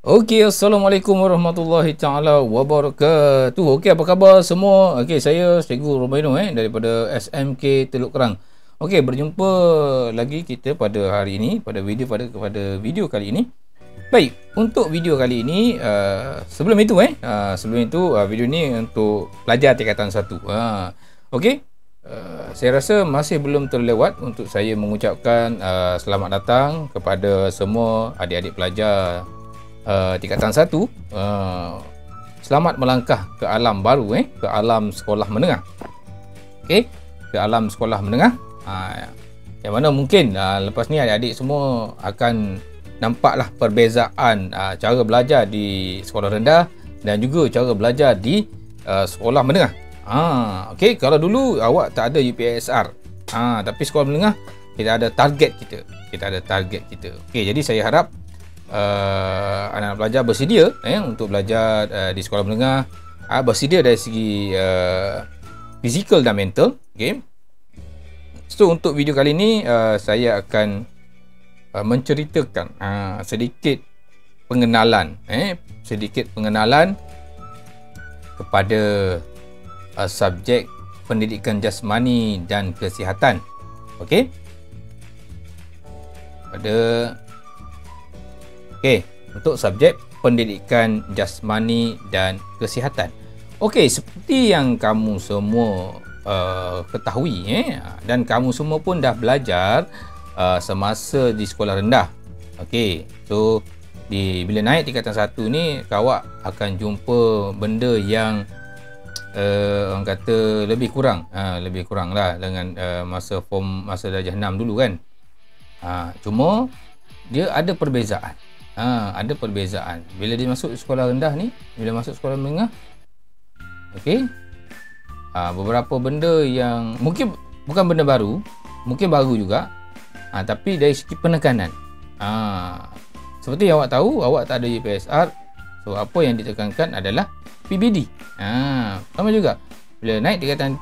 Okey, Assalamualaikum warahmatullahi taala wabarakatuh. Okey, apa khabar semua? Okey, saya Cikgu Romaino daripada SMK Teluk Kerang. Okey, berjumpa lagi kita pada hari ini pada video kali ini. Baik, untuk video kali ini sebelum itu video ni untuk pelajar tingkatan 1. Okey. Saya rasa masih belum terlewat untuk saya mengucapkan selamat datang kepada semua adik-adik pelajar tingkatan 1. Selamat melangkah ke alam baru, ke alam sekolah menengah. Okey, ke alam sekolah menengah. Yang mana mungkin lepas ni adik-adik semua akan nampaklah perbezaan cara belajar di sekolah rendah dan juga cara belajar di sekolah menengah. Okey, kalau dulu awak tak ada UPSR, tapi sekolah menengah kita ada target kita. Okey, jadi saya harap anak-anak pelajar bersedia untuk belajar di sekolah menengah, bersedia dari segi fizikal dan mental. Okay. So untuk video kali ini saya akan menceritakan sedikit pengenalan kepada subjek pendidikan jasmani dan kesihatan. Okey. Untuk subjek pendidikan jasmani dan kesihatan. Okey, seperti yang kamu semua ketahui dan kamu semua pun dah belajar semasa di sekolah rendah. Okey, so bila naik tingkatan 1 ni, awak akan jumpa benda yang orang kata lebih kurang lah dengan masa darjah 6 dulu kan. Cuma dia ada perbezaan. Bila dia masuk sekolah rendah ni, bila masuk sekolah menengah, okey, beberapa benda yang mungkin bukan benda baru, mungkin baru juga, tapi dari segi penekanan, seperti yang awak tahu, awak tak ada UPSR, so apa yang ditekankan adalah PBD. Sama juga bila naik tingkatan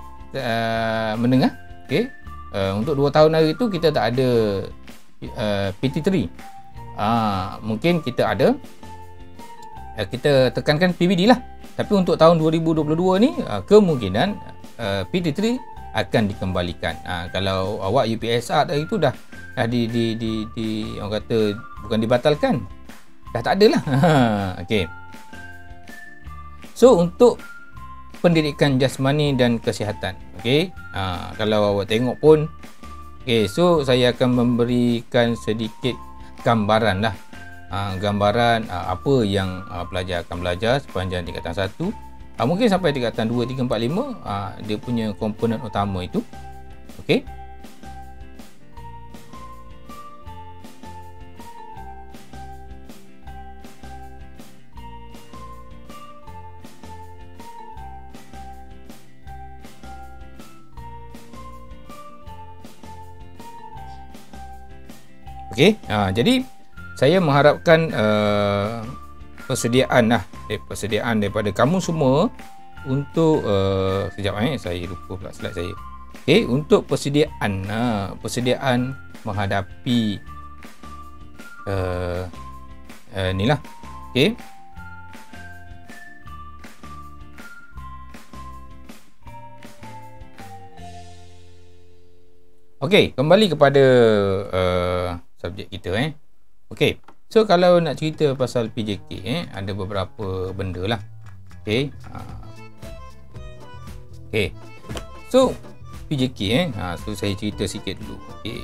menengah, okey, untuk 2 tahun hari itu kita tak ada PT3. Mungkin kita tekankan PBD lah. Tapi untuk tahun 2022 ni kemungkinan PT3 akan dikembalikan. Kalau awak UPSR itu dah di orang kata bukan dibatalkan, dah tak ada lah. Okey. So untuk pendidikan jasmani dan kesihatan, okey, kalau awak tengok pun, okey, so saya akan memberikan sedikit gambaran lah, apa yang pelajar akan belajar sepanjang tingkatan 1, mungkin sampai tingkatan 2, 3, 4, 5, dia punya komponen utama itu. Okey. Okey, jadi saya mengharapkan persediaan daripada kamu semua untuk sekejap saya lupa pula slide saya. Okey, untuk persediaan menghadapi inilah. Okey. Okey, kembali kepada subjek kita. Okey, so kalau nak cerita pasal PJK, ada beberapa benda lah. Okey. Okey. So PJK, so saya cerita sikit dulu. Okey.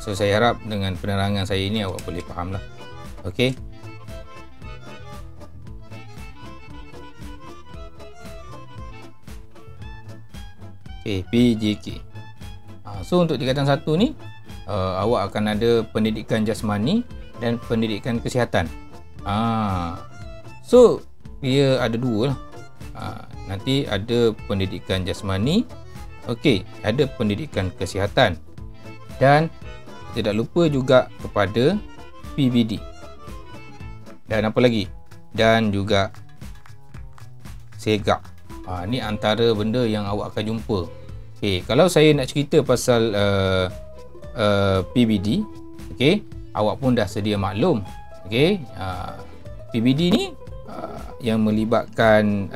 So saya harap dengan penerangan saya ini awak boleh faham lah. Okey. Okey, PJK. So untuk tingkatan 1 ni, awak akan ada pendidikan jasmani dan pendidikan kesihatan. So dia ada dua lah. Nanti ada pendidikan jasmani, okey, ada pendidikan kesihatan, dan tidak lupa juga kepada PBD. Dan apa lagi? Dan juga segak. Ni antara benda yang awak akan jumpa. Okey, kalau saya nak cerita pasal PBD, okey, awak pun dah sedia maklum. Okey, PBD ni yang melibatkan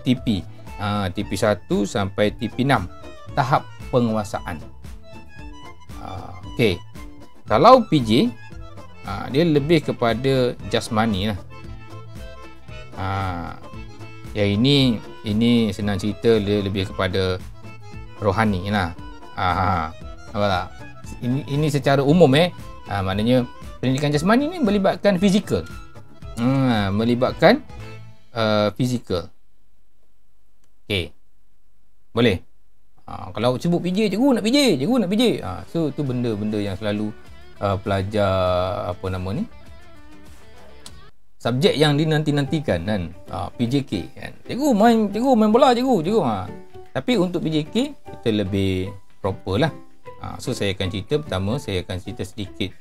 TP. TP1 sampai TP6 tahap penguasaan. Okey. Kalau PJ dia lebih kepada jasmani lah. Yang ini senang cerita, dia lebih kepada rohani lah. Nampak tak? Ini secara umum maknanya pendidikan jasmani ni melibatkan fizikal. Melibatkan fizikal. Okey. Boleh. Kalau sebut PJ, cikgu nak PJ. So tu benda-benda yang selalu pelajar subjek yang dinanti-nantikan kan. PJK kan. Cikgu main bola cikgu. Tapi untuk PJK kita lebih proper lah. So saya akan cerita, pertama saya akan cerita sedikit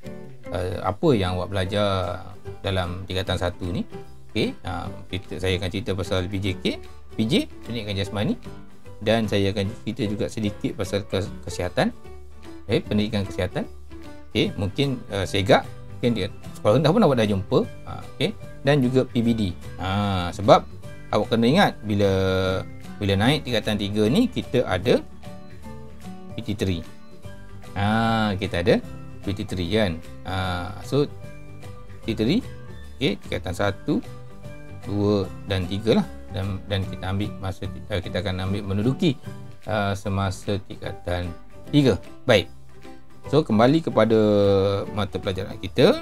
apa yang awak belajar dalam tingkatan 1 ni. Okey, saya akan cerita pasal PJ, pendidikan jasmani, dan saya akan cerita juga sedikit pasal kesihatan. Pendidikan kesihatan. Mungkin segak, mungkin dia sekolah rendah pun awak dah jumpa. Dan juga PBD. Sebab awak kena ingat bila naik tingkatan 3 ni kita ada PT3. Kita ada PT3 kan. So PT3 tingkatan 1, 2 dan 3 lah. Dan kita ambil masa kita akan ambil menduduki semasa tingkatan 3. Baik. So kembali kepada mata pelajaran kita.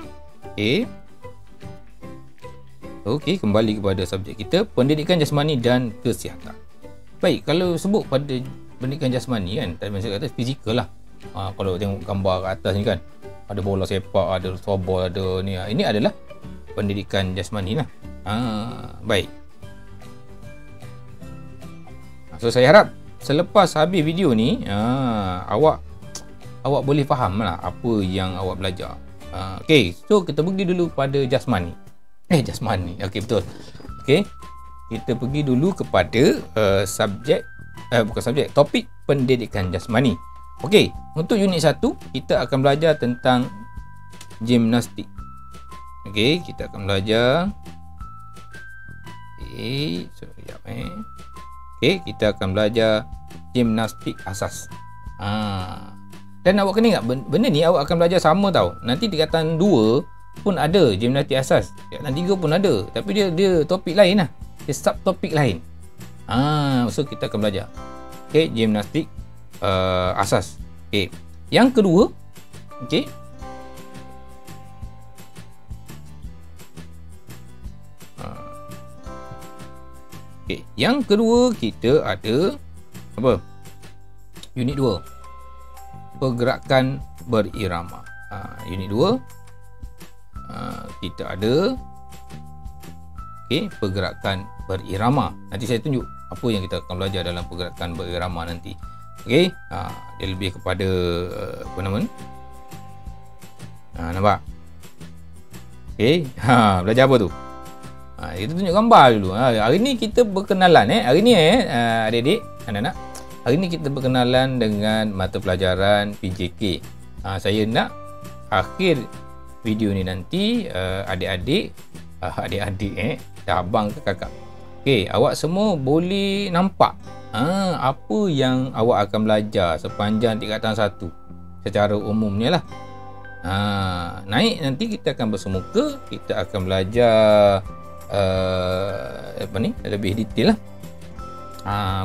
Okey, kembali kepada subjek kita, pendidikan jasmani dan kesihatan. Baik, kalau sebut pada pendidikan jasmani kan, tadi saya kata fizikal lah. Kalau tengok gambar kat atas ni kan, ada bola sepak, ada softball, ada ni. Ini adalah pendidikan jasmani lah. Baik. So saya harap selepas habis video ni awak boleh faham lah apa yang awak belajar. Okey, so kita pergi dulu pada jasmani. Jasmani. Okey, betul. Okey. Kita pergi dulu kepada topik pendidikan jasmani. Okey, untuk unit 1 kita akan belajar tentang gimnastik. Okey, kita akan belajar. Okey, kita akan belajar gimnastik asas. Dan awak kena ingat benda ni awak akan belajar sama tau. Nanti tingkatan 2 pun ada gimnastik asas. Tingkatan 3 pun ada. Tapi dia topik lain lah. Dia subtopik lain. So kita akan belajar. Okey, gimnastik asas. Okey. Yang kedua, okey. Okey, yang kedua kita ada apa? Unit 2. Pergerakan berirama. Unit 2 kita ada pergerakan berirama. Nanti saya tunjuk apa yang kita akan belajar dalam pergerakan berirama nanti. Okey, dia lebih kepada apa nama ni? Nampak? Okey, belajar apa tu? Kita tunjuk gambar dulu. Hari ni kita berkenalan hari ni adik-adik, anak-anak. Hari ni kita berkenalan dengan mata pelajaran PJK. Saya nak akhir video ni nanti adik-adik abang ke kakak. Okey, awak semua boleh nampak apa yang awak akan belajar sepanjang tingkatan 1 secara umumnya lah. Naik nanti kita akan bersemuka, kita akan belajar lebih detail lah.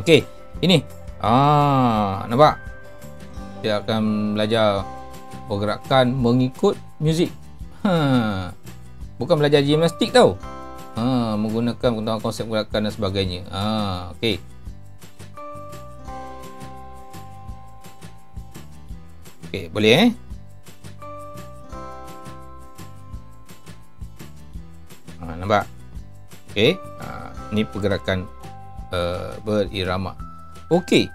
Okey, ini nampak? Kita akan belajar pergerakan mengikut muzik. Bukan belajar gimnastik tau. Menggunakan pengetahuan konsep gerakan dan sebagainya. Okey. Okey, boleh nampak? Okey. Ini pergerakan berirama. Okey.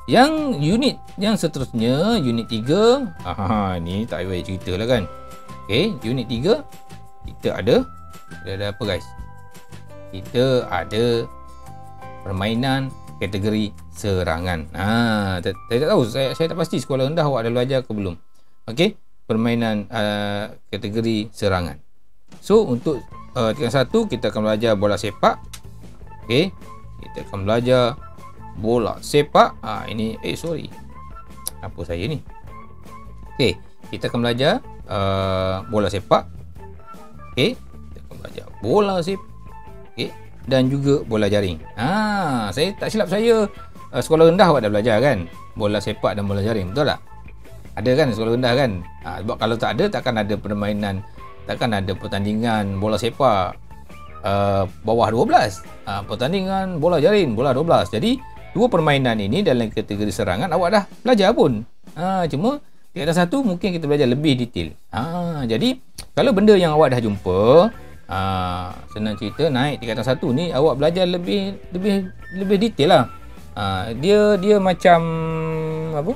Yang unit yang seterusnya, unit 3. Ni tak payah cerita lah kan. Okey, unit 3 kita ada apa guys? Kita ada permainan kategori serangan. Saya tak tahu, saya tak pasti sekolah rendah awak ada belajar ke belum. Okey, permainan kategori serangan. So untuk tingkat 1 kita akan belajar bola sepak. Okey, kita akan belajar bola sepak. Ini sorry, apa saya ni. Okey, kita akan belajar bola sepak. Okey, kita akan belajar bola sepak. Okey, dan juga bola jaring. Saya tak silap saya sekolah rendah awak dah belajar kan bola sepak dan bola jaring, betul tak? Ada kan sekolah rendah kan? Sebab kalau tak ada, takkan ada permainan, takkan ada pertandingan bola sepak bawah 12, pertandingan bola jaring bola 12. Jadi dua permainan ini dalam kategori serangan awak dah belajar pun. Cuma tingkatan 1 mungkin kita belajar lebih detail. Jadi kalau benda yang awak dah jumpa, senang cerita, naik tingkatan 1 ni awak belajar lebih detail lah. Dia macam apa?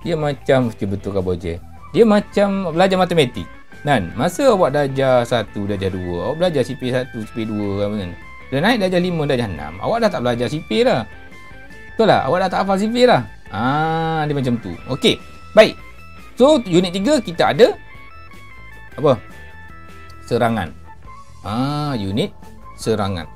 Dia macam betul ke boje. Dia macam belajar matematik. Kan? Masa awak darjah 1, darjah 2, awak belajar CP1, CP2 kan. Dah naik darjah 5, darjah 6, awak dah tak belajar CP dah. Betul tak? Awak dah tak hafal CP dah. Dia macam tu. Okey. Baik. So unit 3 kita ada apa? Serangan. Unit serangan.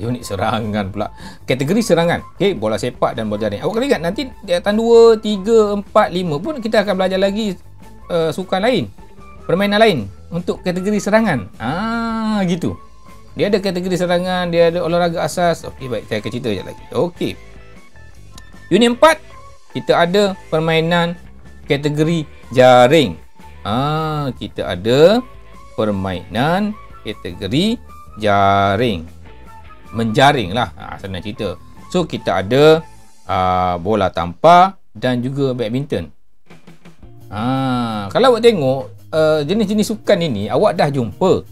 Unit serangan pula. Kategori serangan. Okey, bola sepak dan bola jaring. Awak kena ingat nanti di tingkatan 2, 3, 4, 5 pun kita akan belajar lagi sukan lain, permainan lain untuk kategori serangan. Gitu. Dia ada kategori serangan, dia ada olahraga asas. Okey, baik, saya akan cerita sekejap lagi. Okey. Unit 4 kita ada permainan kategori jaring. Kita ada permainan kategori jaring. Menjaring lah, senang cerita. So kita ada bola tampar dan juga badminton. Kalau awak tengok jenis-jenis sukan ini awak dah jumpa.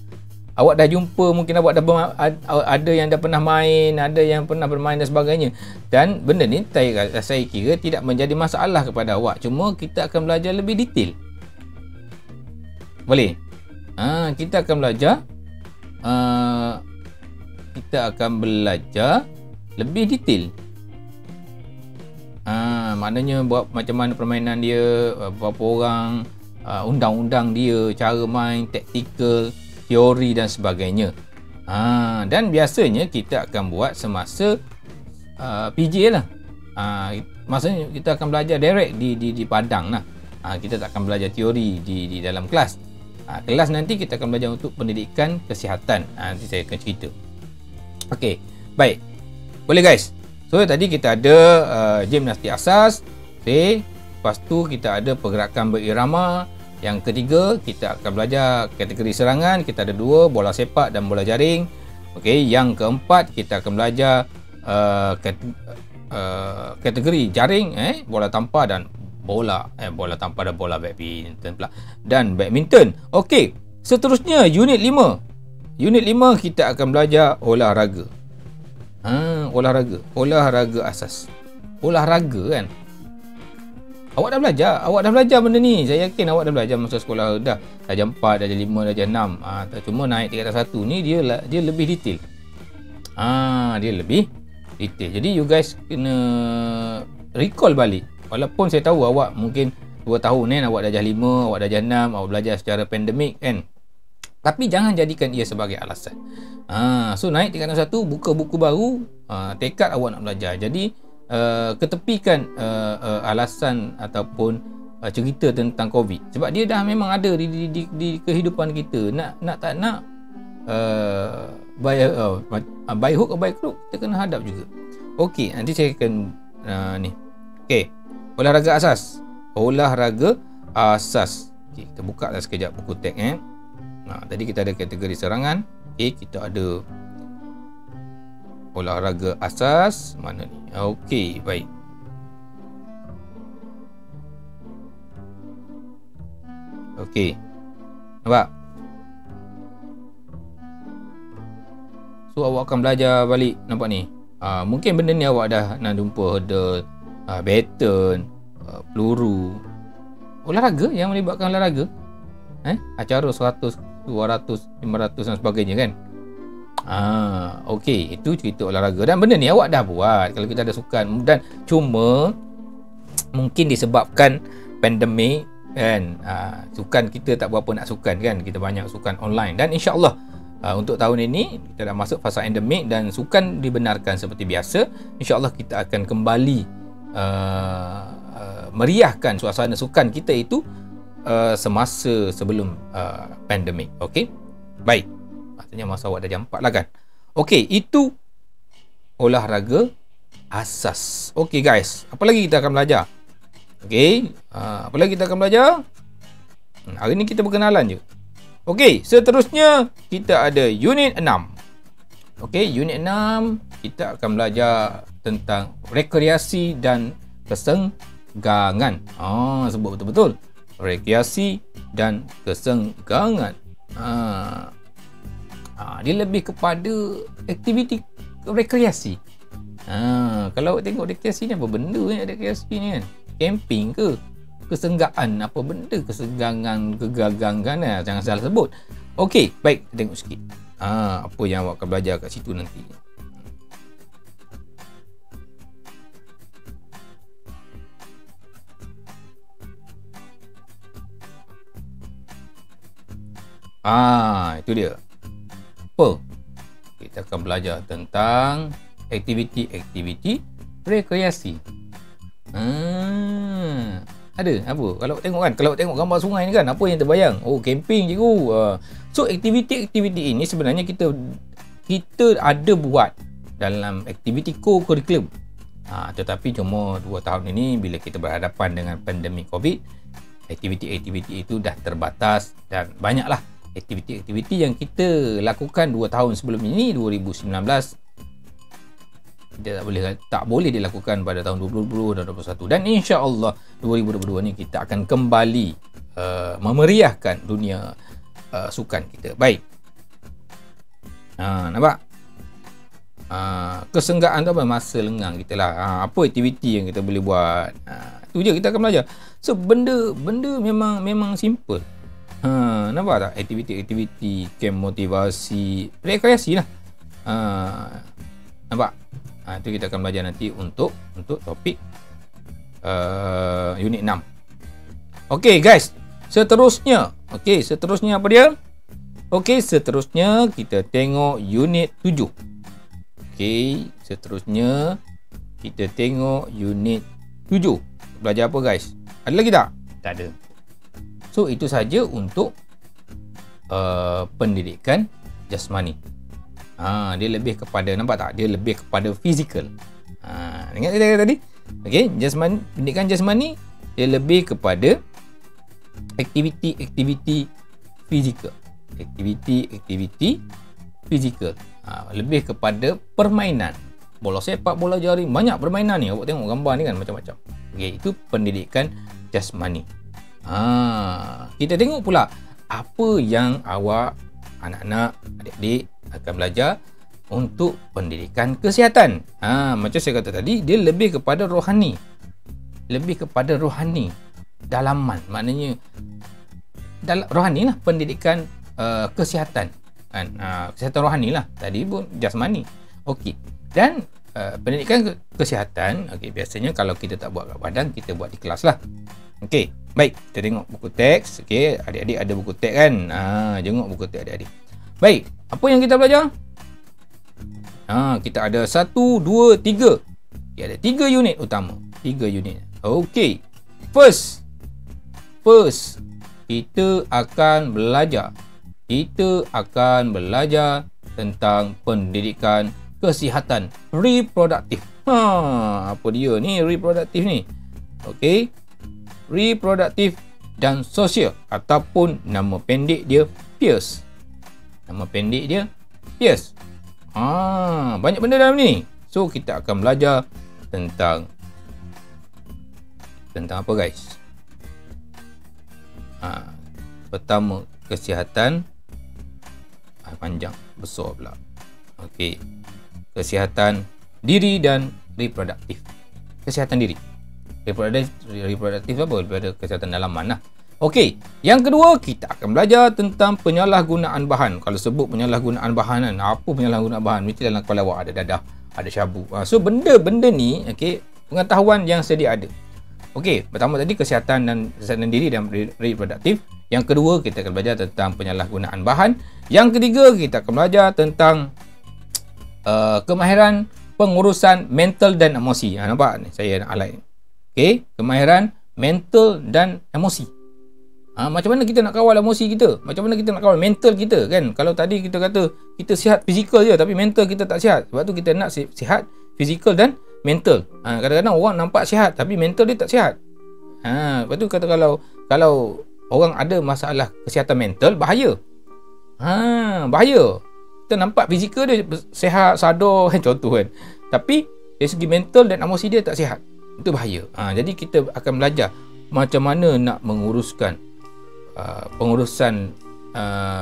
Mungkin awak dah ada yang dah pernah main, ada yang pernah bermain dan sebagainya. Dan benda ni saya kira tidak menjadi masalah kepada awak. Cuma kita akan belajar lebih detail. Boleh? Kita akan belajar lebih detail. Maknanya buat macam mana permainan dia, berapa orang, undang-undang dia, cara main, taktikal, teori dan sebagainya. Dan biasanya kita akan buat semasa PJ lah. Maksudnya kita akan belajar direct di padang lah. Kita tak akan belajar teori di dalam kelas. Kelas nanti kita akan belajar untuk pendidikan kesihatan. Nanti saya akan cerita. Okey, baik. Boleh guys. So tadi kita ada gimnastik asas. Okey. Lepas tu kita ada pergerakan berirama. Yang ketiga kita akan belajar kategori serangan. Kita ada 2, bola sepak dan bola jaring. Okey, yang keempat kita akan belajar kategori jaring, bola tampar dan bola tampar dan bola badminton pula. Dan badminton. Okey, seterusnya unit 5. Unit 5 kita akan belajar olahraga. Olahraga asas. Olahraga kan. Awak dah belajar benda ni. Saya yakin awak dah belajar masa sekolah dah. Darjah 4, darjah 5, darjah 6. Cuma naik tingkatan 1 ni dia lebih detail. Dia lebih detail. Jadi you guys kena recall balik. Walaupun saya tahu awak mungkin 2 tahun kan, awak darjah 5, awak darjah 6, awak belajar secara pandemik kan. Tapi jangan jadikan ia sebagai alasan. So naik tingkatan 1, buka buku baru, tekad awak nak belajar. Jadi ketepikan alasan ataupun cerita tentang COVID. Sebab dia dah memang ada di kehidupan kita. Nak tak nak, by hook or by crook, kita kena hadap juga. Okey, nanti saya akan ni. Okey, olahraga asas. Okey, kita buka dah sekejap buku teks tadi kita ada kategori serangan. Okey, kita ada olahraga asas. Mana ni? Okey, baik. Okey. Nampak? So awak akan belajar balik. Nampak ni? Mungkin benda ni awak dah nak jumpa hurdle, baton, peluru. Olahraga yang melibatkan olahraga. Acara 100, 200, 500 dan sebagainya kan. Okey, itu cerita olahraga. Dan benda ni awak dah buat kalau kita ada sukan. Dan cuma mungkin disebabkan pandemik, kan. Sukan kita tak berapa nak sukan kan, kita banyak sukan online, dan insya-Allah untuk tahun ini kita dah masuk fasa endemik dan sukan dibenarkan seperti biasa. InsyaAllah kita akan kembali meriahkan suasana sukan kita itu semasa sebelum pandemik. Okey, baik, maksudnya masa awak dah jam 4 lah kan. Okey, itu olahraga asas. Okey guys, apa lagi kita akan belajar? Okey, apa lagi kita akan belajar? Hari ni kita berkenalan je. Okey, seterusnya kita ada unit 6. Okey, unit 6 kita akan belajar tentang rekreasi dan kesenggangan. Sebut betul-betul. Rekreasi dan kesenggangan. Dia lebih kepada aktiviti rekreasi. Kalau awak tengok rekreasi ni, apa benda ni rekreasi ni kan? Camping ke? Kesenggangan, apa benda kesenggangan, kegagangan, jangan salah sebut. Okey, baik, tengok sikit. Apa yang awak akan belajar kat situ nanti. Itu dia. Apa? Kita akan belajar tentang aktiviti-aktiviti rekreasi. Ada apa? Kalau tengok kan, kalau tengok gambar sungai ni kan, apa yang terbayang? Oh, camping cikgu. So aktiviti-aktiviti ini sebenarnya kita ada buat dalam aktiviti co-curriculum. Tetapi cuma 2 tahun ini bila kita berhadapan dengan pandemik COVID, aktiviti-aktiviti itu dah terbatas dan banyaklah aktiviti-aktiviti yang kita lakukan 2 tahun sebelum ini, 2019, dia tak boleh dilakukan pada tahun 2020 dan 2021, dan insya-Allah 2022 ni kita akan kembali memeriahkan dunia sukan kita. Baik. Nampak? Kesenggangan tu apa? Masa lengang kita lah. Apa aktiviti yang kita boleh buat? Tu je kita akan belajar. So benda memang simple. Nampak tak? Aktiviti-aktiviti, camp motivasi, rekreasi lah. Nampak? Itu kita akan belajar nanti untuk topik unit 6. Okey guys, seterusnya apa dia? Okey, seterusnya kita tengok unit 7. Okey, seterusnya kita tengok unit 7. Belajar apa guys? Ada lagi tak? Tak ada. So itu saja untuk pendidikan jasmani. Dia lebih kepada, nampak tak? Dia lebih kepada fizikal. Ingat saya tadi? Okey, pendidikan jasmani dia lebih kepada aktiviti fizikal. Aktiviti fizikal. Lebih kepada permainan. Bola sepak, bola jaring, banyak permainan ni. Awak tengok gambar ni kan macam-macam. Okey, itu pendidikan jasmani. Kita tengok pula apa yang awak, anak-anak, adik-adik akan belajar untuk pendidikan kesihatan. Macam saya kata tadi, dia lebih kepada rohani. Lebih kepada rohani. Dalaman. Maknanya rohani lah, pendidikan kesihatan. Kan? Kesihatan rohani lah. Tadi pun jasmani. Okey. Dan pendidikan kesihatan, okey, biasanya kalau kita tak buat kat badan, kita buat di kelas lah. Okey. Baik, kita tengok buku teks. Okey, adik-adik ada buku teks kan? Tengok buku teks adik-adik. Baik, apa yang kita belajar? Kita ada 1, 2, 3. Okay, ada 3 unit utama. 3 unit. Okey. First, kita akan belajar tentang pendidikan kesihatan reproduktif. Apa dia ni reproduktif ni? Okey. Reproduktif dan sosial, ataupun nama pendek dia PIRS. Nama pendek dia PIRS. Banyak benda dalam ni. So kita akan belajar tentang apa guys? Pertama, kesihatan. Panjang, besar pula. Okey. Kesihatan diri dan reproduktif. Kesihatan diri. Reproduktif apa? Daripada kesihatan dalaman lah. Okey, yang kedua kita akan belajar tentang penyalahgunaan bahan. Kalau sebut penyalahgunaan bahan kan, apa penyalahgunaan bahan? Mesti dalam kepala awak ada dadah, ada syabu. So benda-benda ni, okey, pengetahuan yang sedia ada. Okey, pertama tadi kesihatan diri dan reproduktif. Yang kedua, kita akan belajar tentang penyalahgunaan bahan. Yang ketiga, kita akan belajar tentang kemahiran pengurusan mental dan emosi. Nampak ni saya nak highlight. Okey, kemahiran mental dan emosi. Macam mana kita nak kawal emosi kita? Macam mana kita nak kawal mental kita kan? Kalau tadi kita kata kita sihat fizikal je tapi mental kita tak sihat. Sebab tu kita nak sihat fizikal dan mental. Kadang-kadang orang nampak sihat tapi mental dia tak sihat. Lepas tu kata kalau orang ada masalah kesihatan mental, bahaya. Bahaya. Kita nampak fizikal dia sihat, sadar contoh kan. Tapi dari segi mental dan emosi dia tak sihat. Itu bahaya. Jadi kita akan belajar macam mana nak menguruskan pengurusan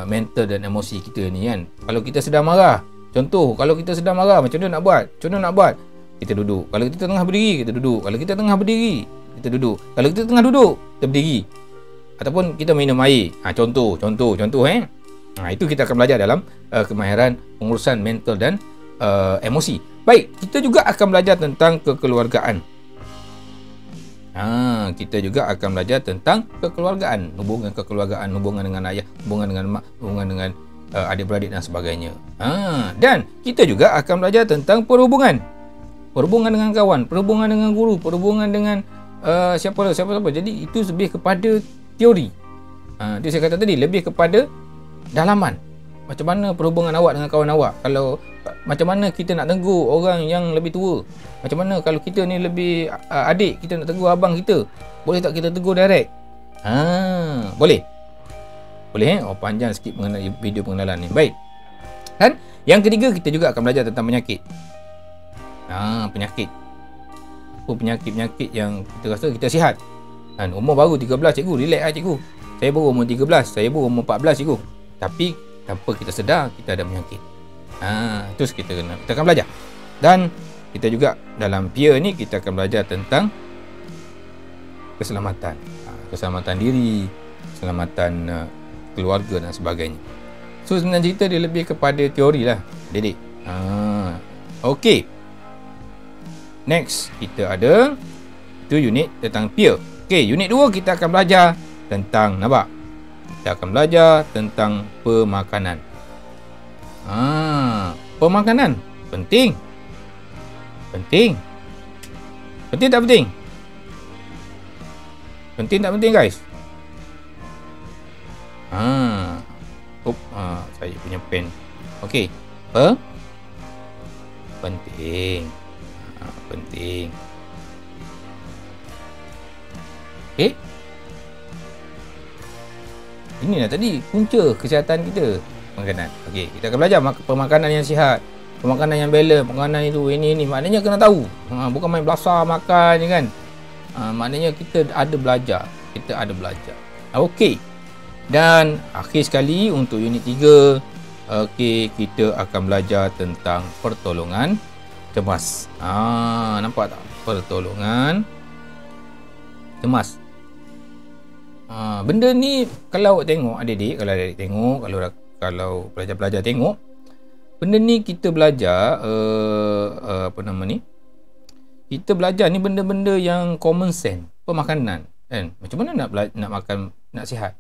mental dan emosi kita ni kan. Kalau kita sedang marah, contoh kalau kita sedang marah, macam mana nak buat? Kita duduk. Kalau kita tengah berdiri, kita duduk. Kalau kita tengah berdiri, kita duduk. Kalau kita tengah duduk, kita berdiri. Ataupun kita minum air. Contoh itu kita akan belajar dalam kemahiran pengurusan mental dan emosi. Baik, kita juga akan belajar tentang kekeluargaan. Kita juga akan belajar tentang kekeluargaan, hubungan kekeluargaan, hubungan dengan ayah, hubungan dengan mak, hubungan dengan adik-beradik dan sebagainya. Dan kita juga akan belajar tentang perhubungan dengan kawan, perhubungan dengan guru, perhubungan dengan siapa. Jadi itu lebih kepada teori. Itu saya kata tadi, lebih kepada dalaman. Macam mana perhubungan awak dengan kawan awak? Kalau macam mana kita nak tegur orang yang lebih tua? Macam mana kalau kita ni lebih adik, kita nak tegur abang kita? Boleh tak kita tegur direct? Boleh. Panjang sikit mengenai video pengenalan ni. Baik. Dan yang ketiga, kita juga akan belajar tentang penyakit. Penyakit. Apa penyakit-penyakit yang kita rasa kita sihat? Umur baru 13 cikgu, relax lah cikgu. Saya baru umur 13, saya baru umur 14 cikgu. Tapi tanpa kita sedar, kita ada penyakit. Terus kita akan belajar. Dan kita juga dalam peer ni, kita akan belajar tentang keselamatan. Keselamatan diri, keselamatan keluarga dan sebagainya. So sebenarnya cerita dia lebih kepada teori lah, Dedik. Okey. Next, kita ada itu unit tentang peer. Okey, unit 2 kita akan belajar tentang, nampak? Kita akan belajar tentang pemakanan. Pemakanan penting. Penting tak penting? Penting tak penting guys? Saya punya pen. Okey. Penting. Penting. Okey. Inilah tadi punca kesihatan kita, makanan. Okey, kita akan belajar pemakanan yang sihat, pemakanan yang balance, makanan itu ini maknanya kena tahu. Bukan main belasah makan je kan. Maknanya kita ada belajar. Okey. Dan akhir sekali untuk unit 3, okey, kita akan belajar tentang pertolongan cemas. Nampak tak? Pertolongan cemas. Benda ni kalau awak tengok adik-adik, kalau pelajar-pelajar tengok, benda ni kita belajar kita belajar ni benda-benda yang common sense, pemakanan kan. Macam mana nak makan nak sihat?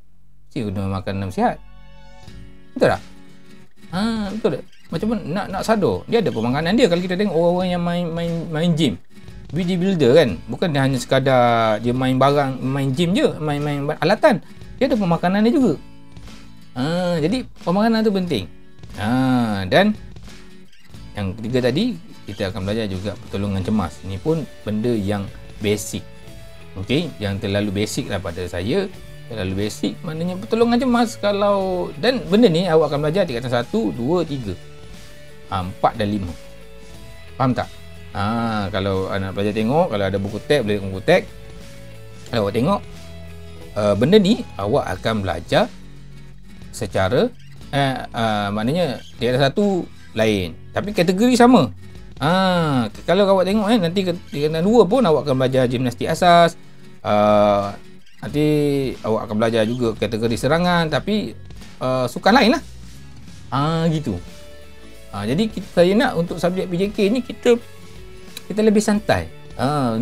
Mesti guna makanan sihat. Betul tak? Betul tak? Macam mana nak sadar dia ada pemakanan dia. Kalau kita tengok orang-orang yang main gym, bodybuilder kan, bukan dia hanya sekadar dia main barang, main gym je, main alatan, dia ada pemakanan dia juga. Jadi pemakanan tu penting. Dan yang ketiga tadi, kita akan belajar juga pertolongan cemas. Ini pun benda yang basic. Okey, yang terlalu basic lah pada saya. Terlalu basic maknanya pertolongan cemas. Kalau dan benda ni awak akan belajar tingkatan 1, 2, 3, 4 dan 5. Faham tak? Kalau anak pelajar tengok, kalau ada buku teks, boleh tengok buku teks. Kalau awak tengok benda ni, awak akan belajar secara maknanya tingkatan 1 lain tapi kategori sama. Kalau awak tengok nanti tingkatan 2 pun awak akan belajar gimnastik asas. Nanti awak akan belajar juga kategori serangan tapi sukan lain lah. Gitu. Jadi saya nak untuk subjek PJK ni kita lebih santai.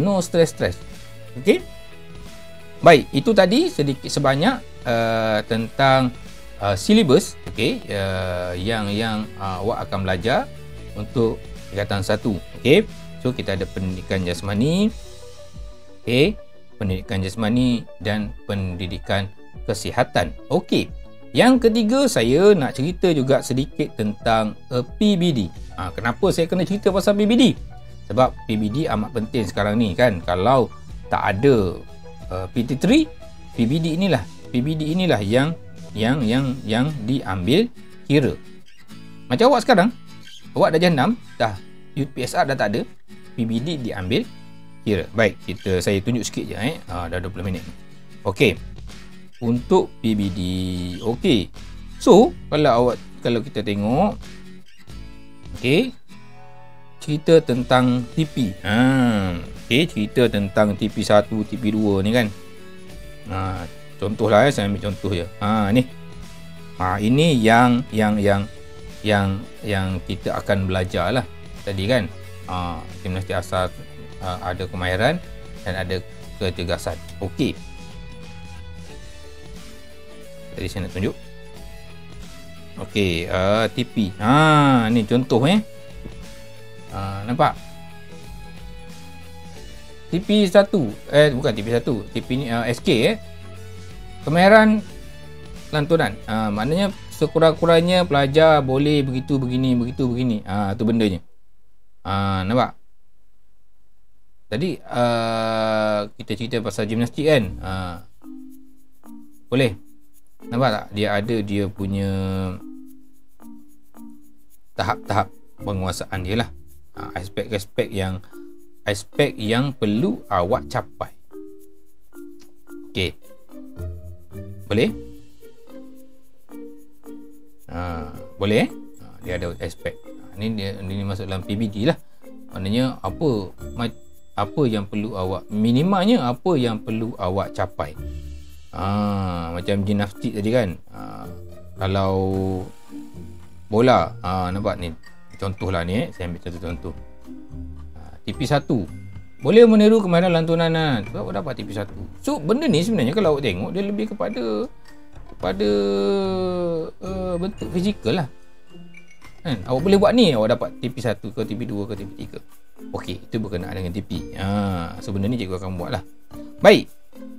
No stress. Okey? Baik, itu tadi sedikit sebanyak tentang silibus, okey, yang awak akan belajar untuk tingkatan 1. Okey. So kita ada pendidikan jasmani, okey, pendidikan jasmani dan pendidikan kesihatan. Okey. Yang ketiga, saya nak cerita juga sedikit tentang PBD. Kenapa saya kena cerita pasal PBD? Sebab PBD amat penting sekarang ni kan. Kalau tak ada PT3, PBD inilah yang diambil kira. Macam awak sekarang, awak dah jam 6, dah UPSR dah tak ada, PBD diambil kira. Baik, saya tunjuk sikit je dah 20 minit. Okey. Untuk PBD. Okey. So, kalau kita tengok, okey, cerita tentang TP. Okey, cerita tentang TP1, TP2 ni kan. Contohlah saya ambil contoh je. Ni. Ini yang kita akan belajar lah tadi kan. Gimnastik asal ada kemahiran dan ada kecergasan. Okey. Tadi saya nak tunjuk. Okey, TP. Ni contoh nampak? TP1. Bukan TP1. TP ni SK kemahiran lantunan. Maknanya sekurang-kurangnya pelajar boleh begitu begini. Tu bendanya. Nampak? Tadi kita cerita pasal gimnastik kan. Boleh. Nampak tak? Dia punya tahap-tahap penguasaan dia lah. Aspek yang perlu awak capai. Okey. Boleh? Boleh dia ada aspek. Ini masuk dalam PBD lah. Maknanya apa yang perlu awak, minimanya apa yang perlu awak capai. Macam gimnastik tadi kan. Kalau bola, nampak ni contohlah ni, saya ambil contoh. TP1 boleh meniru kemahiran lantunan sebab awak dapat TP1. So benda ni sebenarnya kalau awak tengok, dia lebih kepada bentuk fizikal lah kan. Awak boleh buat ni, awak dapat TP1 ke TP2 ke TP3. Okey, itu berkenaan dengan TP. So benda ni cikgu akan buat lah. Baik,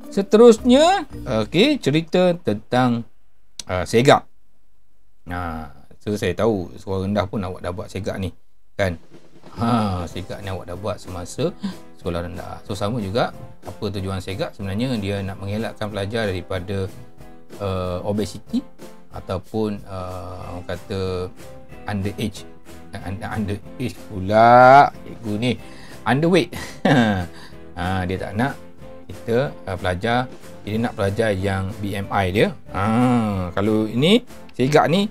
seterusnya okey, cerita tentang segak. So saya tahu sekolah rendah pun awak dah buat segak ni kan. Segak ni awak dah buat semasa sekolah rendah. So sama juga, apa tujuan segak? Sebenarnya dia nak mengelakkan pelajar daripada obesity ataupun orang kata underage pula cikgu ni, underweight. Dia tak nak kita pelajar, dia nak pelajar yang BMI dia. Kalau ini segak ni,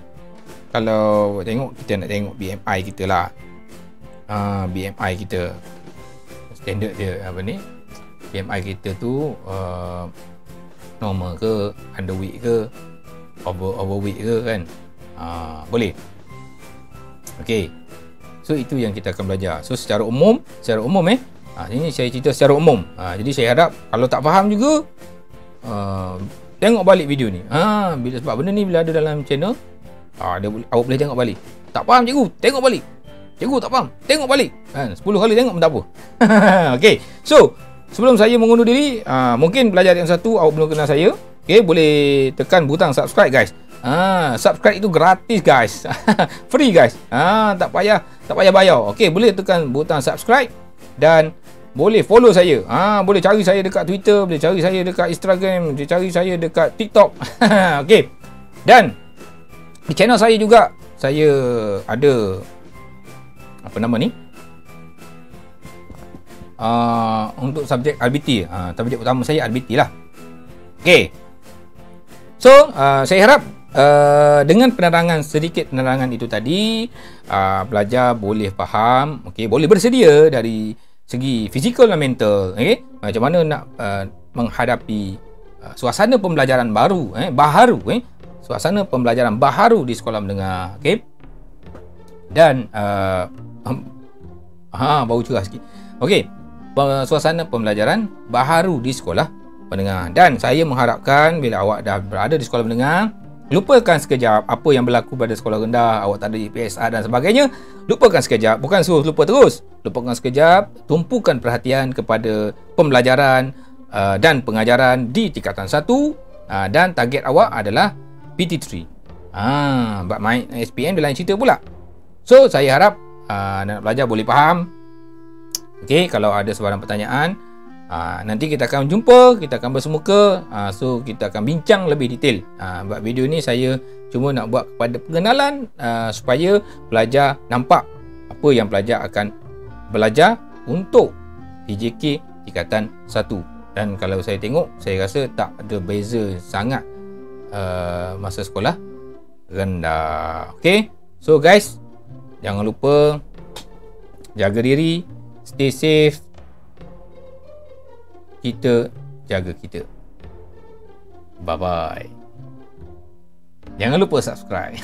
kalau tengok, kita nak tengok BMI kita lah. BMI kita standard dia apa ni, BMI kita tu normal ke, underweight ke, overweight ke kan. Boleh. Okey. So itu yang kita akan belajar. So secara umum ini saya cerita secara umum. Jadi saya harap kalau tak faham juga tengok balik video ni. Sebab benda ni bila ada dalam channel, awak boleh tengok balik. Tak faham cikgu, tengok balik. Cikgu tak faham, tengok balik. 10 kali tengok pun tak apa. Okey. So sebelum saya mengundur diri, mungkin pelajar yang satu awak belum kenal saya. Okey, boleh tekan butang subscribe guys. Subscribe itu gratis guys. Free guys. Tak payah bayar. Okey, boleh tekan butang subscribe dan boleh follow saya. Boleh cari saya dekat Twitter, boleh cari saya dekat Instagram, boleh cari saya dekat TikTok. Okey. Dan di channel saya juga saya ada apa nama ni? Untuk subjek RBT. Subjek utama saya RBT lah. Okey. So, saya harap dengan sedikit penerangan itu tadi, pelajar boleh faham, okey, boleh bersedia dari segi fizikal dan mental, okey, macam mana nak menghadapi suasana pembelajaran baru, suasana pembelajaran baharu di sekolah menengah, okey. Dan bau cerah sikit. Okey, suasana pembelajaran baharu di sekolah pendengar. Dan saya mengharapkan bila awak dah berada di sekolah menengah, lupakan sekejap apa yang berlaku pada sekolah rendah, awak tak ada PSR dan sebagainya. Lupakan sekejap, bukan suruh lupa terus. Lupakan sekejap, tumpukan perhatian kepada pembelajaran dan pengajaran di tingkatan 1, dan target awak adalah PT3. Bab main SPM dia lain cerita pula. So, saya harap nak belajar boleh faham. Okey, kalau ada soalan pertanyaan, nanti kita akan jumpa, kita akan bersemuka. So, kita akan bincang lebih detail. Buat video ni saya cuma nak buat kepada pengenalan, supaya pelajar nampak apa yang pelajar akan belajar untuk PJK tingkatan 1. Dan kalau saya tengok, saya rasa tak ada beza sangat masa sekolah rendah. Okay, so guys, jangan lupa jaga diri, stay safe, kita jaga kita. Bye bye. Jangan lupa subscribe.